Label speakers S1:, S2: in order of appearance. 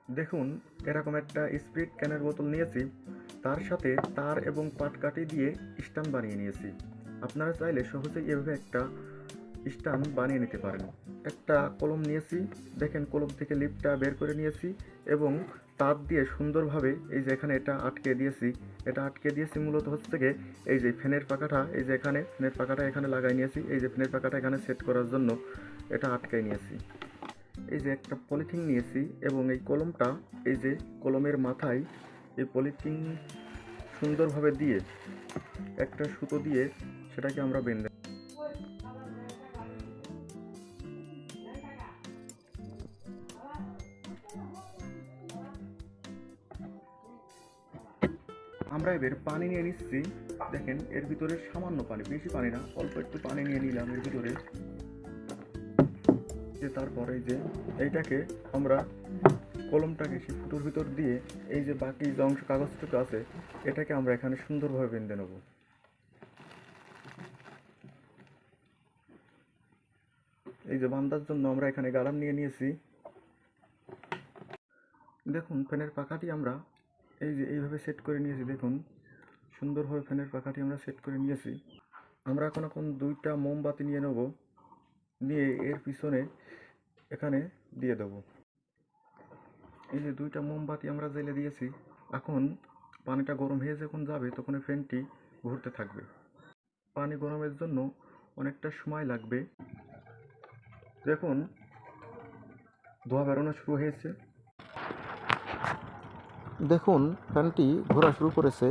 S1: দেখুন, এরকম একটা স্প্রিট ক্যানের বোতল নিয়েছি, তার সাথে তার এবং পাটকাঠি দিয়ে স্ট্যান্ড বানিয়ে নিয়েছি। আপনারা চাইলে সহজেই এভাবে একটা স্ট্যান্ড বানিয়ে নিতে পারেন। একটা কলম নিয়েছি, দেখেন কলম থেকে লিপটা বের করে নিয়েছি এবং তার দিয়ে সুন্দরভাবে এই যে এখানে এটা আটকে দিয়েছি। এটা আটকে দিয়েছি মূলত হচ্ছে গিয়ে এই যে ফ্যানের পাখাটা, এই যে এখানে ফ্যানের পাখাটা এখানে লাগাই নিয়েছি, এই যে ফ্যানের পাখাটা এখানে সেট করার জন্য এটা আটকাই নিয়েছি। এই যে একটা পলিথিন নিয়েছি এবং এই কলমটা, এই যে কলমের মাথায় এই পলিথিন সুন্দরভাবে দিয়ে একটা সুতো দিয়ে সেটাকে আমরা বেঁধে, আমরা এবার পানি নিয়ে নিচ্ছি। দেখেন এর ভিতরে সামান্য পানি, বেশি পানি না, অল্প একটু পানি নিয়ে নিলাম এর ভিতরে। যে তারপরে যে এইটাকে আমরা কলমটাকে সেই ফুটোর ভিতর দিয়ে এই যে বাকি যে অংশ কাগজটুকু আছে এটাকে আমরা এখানে সুন্দরভাবে বেঁধে নেব। এই যে বাঁধার জন্য আমরা এখানে গালাম নিয়ে নিয়েছি। দেখুন ফ্যানের পাখাটি আমরা এই যে এইভাবে সেট করে নিয়েছি। দেখুন সুন্দরভাবে ফ্যানের পাখাটি আমরা সেট করে নিয়েছি। আমরা এখন দুইটা মোমবাতি নিয়ে নেব, নিয়ে এর পিছনে এখানে দিয়ে দেবো। এই যে দুইটা মোমবাতি আমরা জ্বেলে দিয়েছি। এখন পানিটা গরম হয়ে যখন যাবে তখন ফ্যানটি ঘুরতে থাকবে। পানি গরমের জন্য অনেকটা সময় লাগবে। দেখুন ধোঁয়া বেরোনো শুরু হয়েছে। দেখুন ফ্যানটি ঘোরা শুরু করেছে।